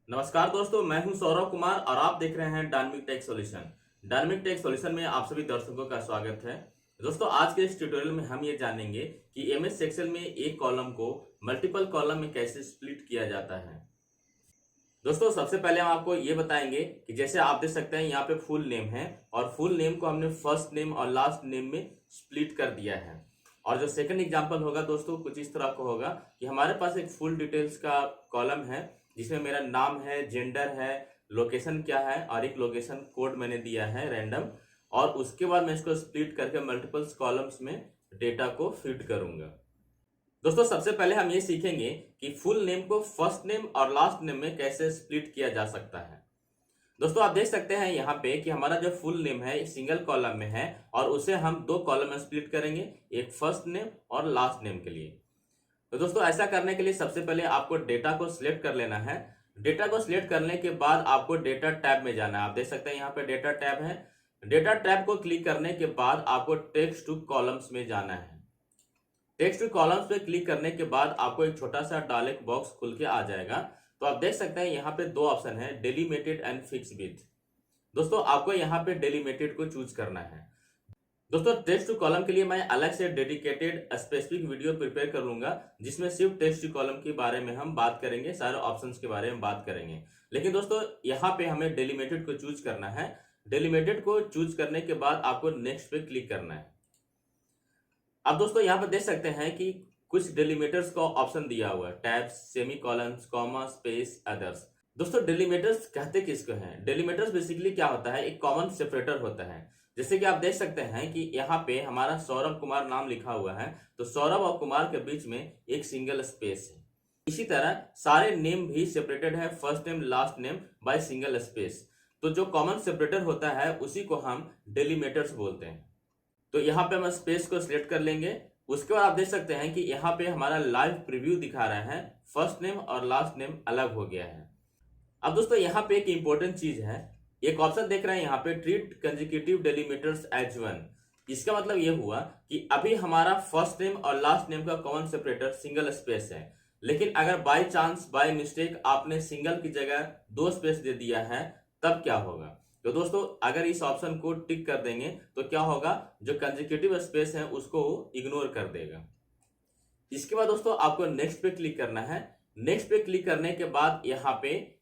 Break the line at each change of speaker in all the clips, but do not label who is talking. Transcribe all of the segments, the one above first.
नमस्कार दोस्तों, मैं हूं सौरभ कुमार और आप देख रहे हैं dynamic tech solution. Dynamic tech solution में आप सभी दर्शकों का स्वागत है। दोस्तों, आज के इस ट्यूटोरियल में हम ये जानेंगे कि एमएस एक्सेल में एक कॉलम को मल्टीपल कॉलम में कैसे स्प्लिट किया जाता है। दोस्तों, सबसे पहले हम आपको ये बताएंगे कि जैसे आप देख सकते हैं यहाँ पे फुल नेम है और फुल नेम को हमने फर्स्ट नेम और लास्ट नेम में स्प्लिट कर दिया है। और जो सेकंड एग्जांपल होगा दोस्तों, कुछ इस तरह का होगा कि हमारे पास एक फुल डिटेल्स का कॉलम है जिसमें मेरा नाम है, जेंडर है, लोकेशन क्या है और एक लोकेशन कोड मैंने दिया है रैंडम। और उसके बाद मैं इसको स्प्लिट करके मल्टीपल्स कॉलम्स में डेटा को फिट करूंगा। दोस्तों, सबसे पहले हम ये सीखेंगे कि फुल नेम को फर्स्ट नेम और लास्ट नेम में कैसे स्प्लिट किया जा सकता है। दोस्तों, आप देख सकते हैं यहाँ पे कि हमारा जो फुल नेम है एक सिंगल कॉलम में है और उसे हम दो कॉलम में स्प्लिट करेंगे, एक फर्स्ट नेम और लास्ट नेम के लिए। तो दोस्तों, ऐसा करने के लिए सबसे पहले आपको डेटा को सिलेक्ट कर लेना है। डेटा को सिलेक्ट करने के बाद आपको डेटा टैब में जाना है। आप देख सकते हैं यहाँ पे डेटा टैब है। डेटा टैब को क्लिक करने के बाद आपको टेक्स्ट टू कॉलम्स में जाना है। टेक्स्ट टू कॉलम्स पे क्लिक करने के बाद आपको एक छोटा सा डायलॉग बॉक्स खुल के आ जाएगा। तो आप देख सकते हैं यहाँ पे दो ऑप्शन है, डेलीमिटेड एंड फिक्स विथ। दोस्तों, आपको यहाँ पे डेलीमिटेड को चूज करना है। दोस्तों, टेक्स्ट टू कॉलम के लिए मैं अलग से डेडिकेटेड स्पेसिफिक वीडियो प्रिपेयर कर लूंगा जिसमें सिर्फ टेक्स्ट टू कॉलम के बारे में हम बात करेंगे, सारे ऑप्शंस के बारे में बात करेंगे। लेकिन दोस्तों, यहाँ पे हमें डेलीमिटेड को चूज करना है। डेलीमिटेड को चूज करने के बाद आपको नेक्स्ट पे क्लिक करना है। अब दोस्तों, यहाँ पर देख सकते हैं कि कुछ डेलीमिटर्स का ऑप्शन दिया हुआ है, टैब्स, सेमीकोलंस, कॉमा, स्पेस, अदर्स। दोस्तों, डेलीमिटर्स कहते किसको हैं? डेलीमिटर्स बेसिकली क्या होता है, एक कॉमन सेपरेटर होता है। जैसे कि आप देख सकते हैं कि यहाँ पे हमारा सौरभ कुमार नाम लिखा हुआ है, तो सौरभ और कुमार के बीच में एक सिंगल स्पेस है। इसी तरह सारे नेम भी सेपरेटेड है, first name last name by single space. तो जो कॉमन सेपरेटर होता है उसी को हम डेलीमिटर्स बोलते हैं। तो यहाँ पे हम स्पेस को सिलेक्ट कर लेंगे। उसके बाद आप देख सकते हैं कि यहाँ पे हमारा लाइव प्रीव्यू दिखा रहा है, फर्स्ट नेम और लास्ट नेम अलग हो गया है। अब दोस्तों, यहाँ पे एक इंपॉर्टेंट चीज है, एक ऑप्शन देख रहे हैं यहाँ पे, treat consecutive delimiters as one. इसका मतलब ये हुआ कि अभी हमारा फर्स्ट नेम और लास्ट नेम का कॉमन सेपरेटर सिंगल स्पेस है, लेकिन अगर बाय चांस बाय मिस्टेक आपने सिंगल की जगह दो स्पेस दे दिया है तब क्या होगा? तो दोस्तों, अगर इस ऑप्शन को टिक कर देंगे तो क्या होगा, जो कंसेक्यूटिव स्पेस है उसको इग्नोर कर देगा। इसके बाद दोस्तों, आपको नेक्स्ट पे क्लिक करना है। नेक्स्ट पे क्लिक करने के बाद यहाँ पे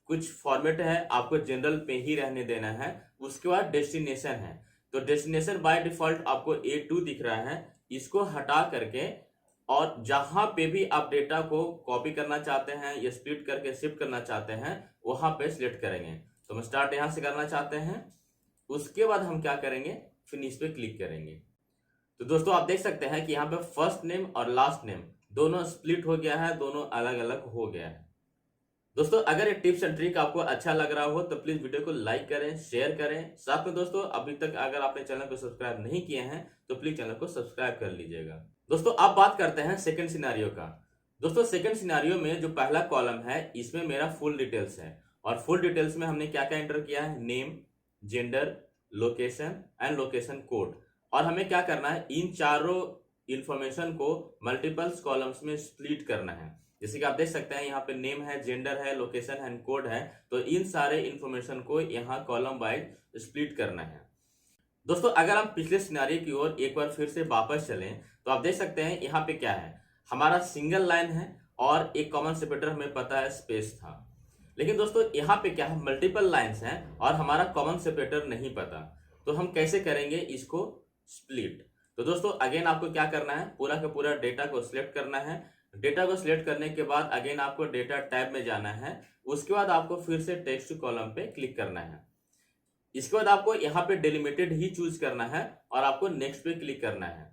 कुछ फॉर्मेट है, आपको जनरल पे ही रहने देना है। उसके बाद डेस्टिनेशन है, तो डेस्टिनेशन बाय डिफॉल्ट आपको A2 दिख रहा है, इसको हटा करके और जहां पे भी आप डेटा को कॉपी करना चाहते हैं या स्प्लिट करके शिफ्ट करना चाहते हैं वहां पे सिलेक्ट करेंगे। तो हम स्टार्ट यहां से करना चाहते हैं। उसके बाद हम क्या करेंगे, फिनिश पे क्लिक करेंगे। तो दोस्तों, आप देख सकते हैं कि यहाँ पे फर्स्ट नेम और लास्ट नेम दोनों स्प्लिट हो गया है, दोनों अलग अलग हो गया है। दोस्तों, अगर ये टिप्स एंड ट्रिक आपको अच्छा लग रहा हो तो प्लीज वीडियो को लाइक करें, शेयर करें। साथ में दोस्तों, अभी तक अगर आपने चैनल को सब्सक्राइब नहीं किए हैं तो प्लीज चैनल को सब्सक्राइब कर लीजिएगा। दोस्तों, अब बात करते हैं सेकंड सिनेरियो का। दोस्तों, सेकंड सिनेरियो में जो पहला कॉलम है इसमें मेरा फुल डिटेल्स है और फुल डिटेल्स में हमने क्या क्या एंटर किया है, name, gender, location and location code. और हमें क्या करना है, इन चारों इंफॉर्मेशन को मल्टीपल्स कॉलम्स में स्प्लिट करना है। जैसे कि आप देख सकते हैं यहाँ पे नेम है, जेंडर है, लोकेशन एंड कोड है, तो इन सारे इंफॉर्मेशन को यहाँ कॉलम वाइज स्प्लिट करना है। दोस्तों, अगर हम पिछले सिनेरियो की ओर एक बार फिर से वापस चलें तो आप देख सकते हैं यहाँ पे क्या है, हमारा सिंगल लाइन है और एक कॉमन सेपरेटर हमें पता है स्पेस था। लेकिन दोस्तों, यहाँ पे क्या है, मल्टीपल लाइंस हैं और हमारा कॉमन सेपरेटर नहीं पता। तो हम कैसे करेंगे इसको स्प्लिट? तो दोस्तों, अगेन आपको क्या करना है, पूरा का पूरा डेटा को सिलेक्ट करना है। डेटा को सिलेक्ट करने के बाद अगेन आपको डेटा टैब में जाना है। उसके बाद आपको फिर से टेक्स्ट टू कॉलम पे क्लिक करना है। इसके बाद आपको यहाँ पे डेलिमिटेड ही चूज करना है और आपको नेक्स्ट पे क्लिक करना है।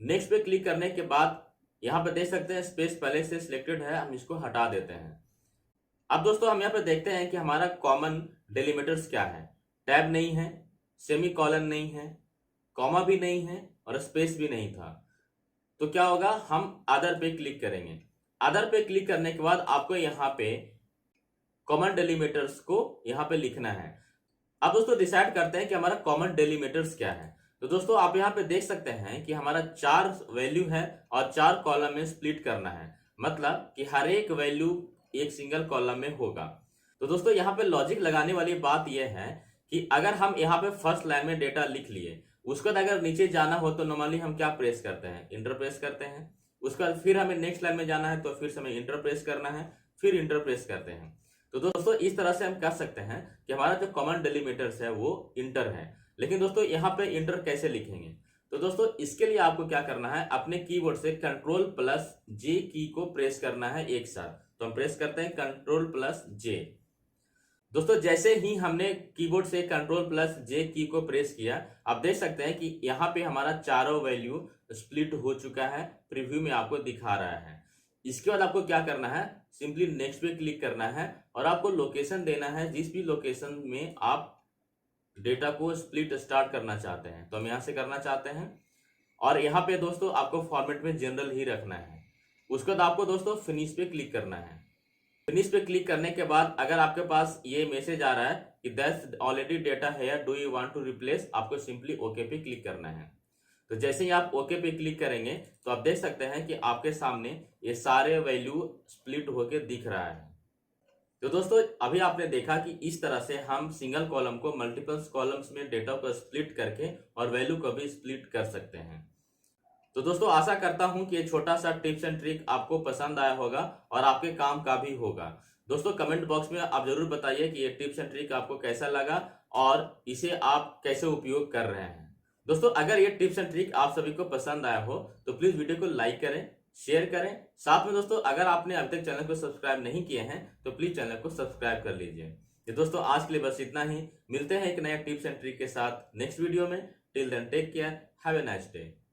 नेक्स्ट पे क्लिक करने के बाद यहाँ पे देख सकते हैं स्पेस पहले से सिलेक्टेड है, हम इसको हटा देते हैं। अब दोस्तों, हम यहाँ पे देखते हैं कि हमारा कॉमन डेलिमिटर्स क्या है। टैब नहीं है, सेमी कॉलन नहीं है, कॉमा भी नहीं है और स्पेस भी नहीं था। तो क्या होगा, हम अदर पे क्लिक करेंगे। अदर पे क्लिक करने के बाद आपको यहाँ पे कॉमन डेलिमिटर्स को यहाँ पे लिखना है। अब दोस्तों, डिसाइड करते हैं कि हमारा कॉमन डेलिमिटर्स क्या है। तो दोस्तों, आप यहाँ पे देख सकते हैं कि हमारा 4 वैल्यू है और 4 कॉलम में स्प्लिट करना है, मतलब कि हर एक वैल्यू एक सिंगल कॉलम में होगा। तो दोस्तों यहाँ पे लॉजिक लगाने वाली बात यह है कि अगर हम यहाँ पे फर्स्ट लाइन में डेटा लिख लिए, उसके बाद अगर नीचे जाना हो तो नॉर्मली हम क्या प्रेस करते हैं, इंटर प्रेस करते हैं। उसके बाद फिर हमें नेक्स्ट लाइन में जाना है तो फिर से हमें इंटर प्रेस करना है, फिर इंटर प्रेस करते हैं। तो दोस्तों इस तरह से हम कह सकते हैं कि हमारा जो कॉमन डेलीमीटर्स है वो इंटर है। लेकिन दोस्तों यहाँ पे इंटर कैसे लिखेंगे, तो दोस्तों इसके लिए आपको क्या करना है, अपने कीबोर्ड से कंट्रोल प्लस जे की को प्रेस करना है एक साथ। तो हम प्रेस करते हैं कंट्रोल प्लस जे। दोस्तों जैसे ही हमने कीबोर्ड से कंट्रोल प्लस जे की को प्रेस किया, आप देख सकते हैं कि यहाँ पे हमारा चारों वैल्यू स्प्लिट हो चुका है, प्रीव्यू में आपको दिखा रहा है। इसके बाद आपको क्या करना है, सिंपली नेक्स्ट पे क्लिक करना है और आपको लोकेशन देना है जिस भी लोकेशन में आप डेटा को स्प्लिट स्टार्ट करना चाहते हैं। तो हम यहाँ से करना चाहते हैं और यहाँ पे दोस्तों आपको फॉर्मेट में जनरल ही रखना है। उसके बाद आपको दोस्तों फिनिश पे क्लिक करना है। फिनिश पे क्लिक करने के बाद अगर आपके पास ये मैसेज आ रहा है कि दैट्स ऑलरेडी डेटा है, do you want to replace, आपको सिंपली ओके पे क्लिक करना है। तो जैसे ही आप ओके पे क्लिक करेंगे तो आप देख सकते हैं कि आपके सामने ये सारे वैल्यू स्प्लिट होके दिख रहा है। तो दोस्तों अभी आपने देखा कि इस तरह से हम सिंगल कॉलम को मल्टीपल कॉलम्स में डेटा को स्प्लिट करके और वैल्यू को भी स्प्लिट कर सकते हैं। तो दोस्तों आशा करता हूं कि ये छोटा सा टिप्स एंड ट्रिक आपको पसंद आया होगा और आपके काम का भी होगा। दोस्तों कमेंट बॉक्स में आप जरूर बताइए कि ये टिप्स एंड ट्रिक आपको कैसा लगा और इसे आप कैसे उपयोग कर रहे हैं। दोस्तों अगर ये टिप्स एंड ट्रिक आप सभी को पसंद आया हो तो प्लीज वीडियो को लाइक करें, शेयर करें। साथ में दोस्तों अगर आपने अभी तक चैनल को सब्सक्राइब नहीं किए हैं तो प्लीज चैनल को सब्सक्राइब कर लीजिए। तो दोस्तों आज के लिए बस इतना ही, मिलते हैं एक नया टिप्स एंड ट्रिक के साथ नेक्स्ट वीडियो में। Till then take care, have a nice day.